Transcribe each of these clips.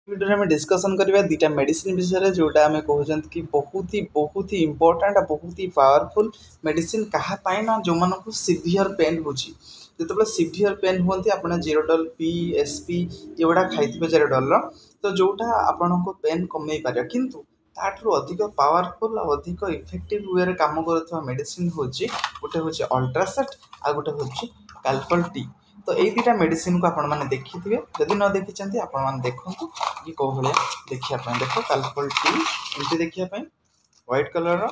Video में discussion करवा दुटा मेडिसिन विषय जोटा आम कहते कि बहुत ही इंपोर्टाट बहुत ही पावरफुल मेडिसिन कहाँ ना जो मन को सीवियर पेन हो जो सीवियर पेन हुए आप जेरोडल पी एसपी एगुड़ा खाई जेरोडल तो जोटा आपण को पेन कमे पार किंतु ताठू अधिक पावरफुल और अधिक इफेक्टिव वे काम कर मेडिसिन हूँ गोटे हूँ अल्ट्रासेट आ गोटे हूँ काल्पल टी। तो यही दुटा मेडिसिन को आपण मैंने देखी थे जदि न देखी आपण मैंने देखूँ कि कौ भाया देखा देख काल्पल टी एमती देखापी व्हाइट कलर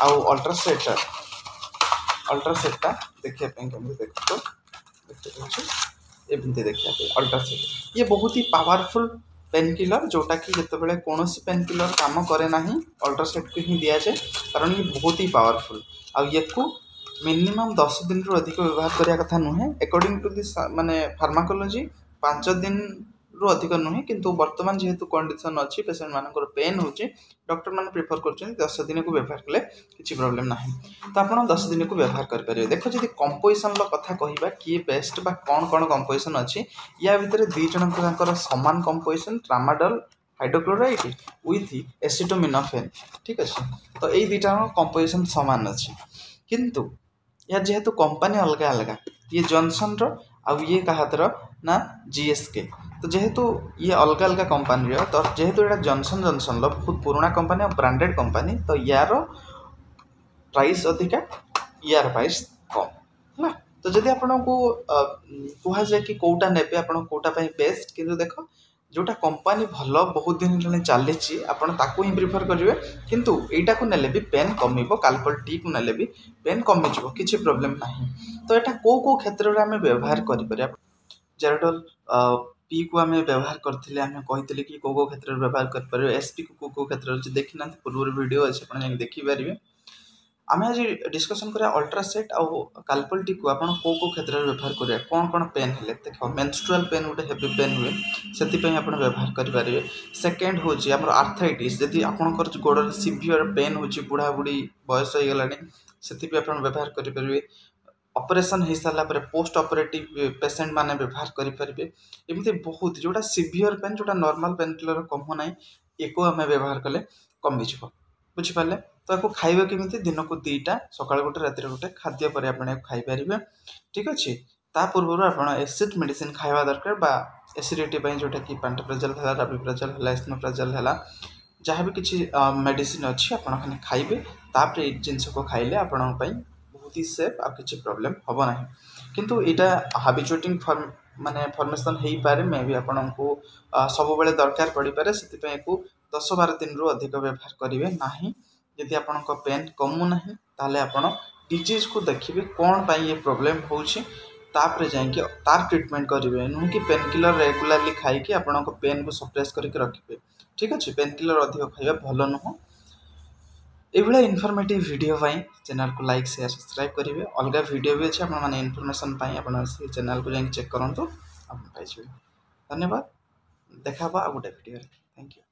आउ अल्ट्रासेटा देखापी कमी देख एमती देखापी अल्ट्रासेट ये बहुत ही पावरफुल पेन किलर जोटा कि जिते कौन पेन किलर काम करे ना अल्ट्रासेट को ही दि जाए कारण ये बहुत ही पावरफुल आउ मिनिमम 10 दिन रु अधिक व्यवहार करने कथा नुहे अकॉर्डिंग टू दिस माने फार्माकोलॉजी 5 दिन रु अधिक नुहे किंतु वर्तमान जेहेतु कंडीशन अच्छी पेशेंट मानकर पेन हो डॉक्टर मैंने प्रिफर कर 10 दिन को व्यवहार कले किसी प्रॉब्लम ना तो आप 10 दिन को व्यवहार करेंगे। देखो जी कंपोजिशन कथा कहवा किए बेस्ट बा कौन कौन कंपोजिशन अच्छी या भितर दी जन सामान कंपोजिशन ट्रामाडोल हाइड्रोक्लोराइड विथ एसिटोमिनोफेन ठीक अच्छे तो यही दुटा कंपोजिशन सामान अच्छी किंतु या जेहेतु कंपनी अलग अलग ये जॉनसन रो आउ ये कहातर ना जीएसके तो जेहेतु ये अलग अलग कंपनी तो जेहेतु ये जॉनसन जॉनसन बहुत पुराना कंपनी और ब्रांडेड कंपनी तो यार प्राइस अधिका यार प्राइस कम है। तो जदि आपन को कह जाए कि कोटा नेबे आपन कोटा बेस्ट किंतु देख जोटा कंपनी भल बहुत दिन चली आपड़ ताकू ही प्रिफर करेंगे किंतु एटा को नेले भी पेन कमिबो काल्पल टी को नेले भी पेन कमी जीवो किसी प्रॉब्लम नहीं। तो यहाँ को क्षेत्र में आम व्यवहार कर जेरोडल पी को आम व्यवहार करते आम कही कि को क्षेत्र में व्यवहार कर एसपी को क्षेत्र में देखी ना पूर्व वीडियो अच्छे आप देखिपारे आम आज डिस्कसन करा अल्ट्रासेट आउ काल्पल टी को आपन को क्षेत्र में व्यवहार करेंगे कौन कौन पेन है देख मेन्स्ट्रुअल पेन गोटे हेवी पेन हुए से आप व्यवहार करेंगे। सेकेंड हूँ आम आर्थराइटिस जदि आपंकर गोड़ सीवियर पेन हो बुढ़ा बुढ़ी बयस हो गला से आप व्यवहार करेंगे। ऑपरेशन हो सारापर पोस्ट ऑपरेटिव पेशेंट माने व्यवहार करेंगे एमती बहुत जोटा सीवियर पेन जोटा नॉर्मल पेन किलर कमु ना एक आम व्यवहार कले कमिज बुझिपारे। तो आपको खाइबा केमिति दिन को 2टा सकाळ गोटे रातिर गोटे खाद्य पर आप खाई पारे ठीक अच्छे। ता पूर्व आप एसिड मेडिसिन खावा दरकार बा एसिडिटी जोटा कि पैंटोप्राजोल है राबिप्राजोल है एस्नोप्राजोल है जहाँ भी किसी मेडिसिन अच्छी आप खाइबे तापर ये जिनस को खाइले आपण बहुत ही सेफ आ किसी प्रॉब्लम हम ना किंतु यहाँ हाबिचुएटिंग माने फॉर्मेशन हो पारे मे भी आपन को सब बेले दरकार पड़ पारे से 10-12 दिन रु अधिक व्यवहार करेंगे ना। यदि आपण पेन कमु ना ताले आपण डिजीज को देखिए कौन पाई ये प्रॉब्लम होची तापर जाइए तार ट्रीटमेंट करेंगे नुह कि पेन किलर रेगुलाली खाई आपण पेन को सप्रेस करके रखिए ठीक अच्छे। पेन किलर अधिक खाइबा भल नुह। ये इनफॉर्मेटिव वीडियो चैनल को लाइक शेयर सब्सक्राइब करेंगे अलग वीडियो भी अच्छे आप इनफॉरमेशन चैनल को जाइए चेक करूँ आप पाइबे। धन्यवाद देखा गोटे वीडियो थैंक यू।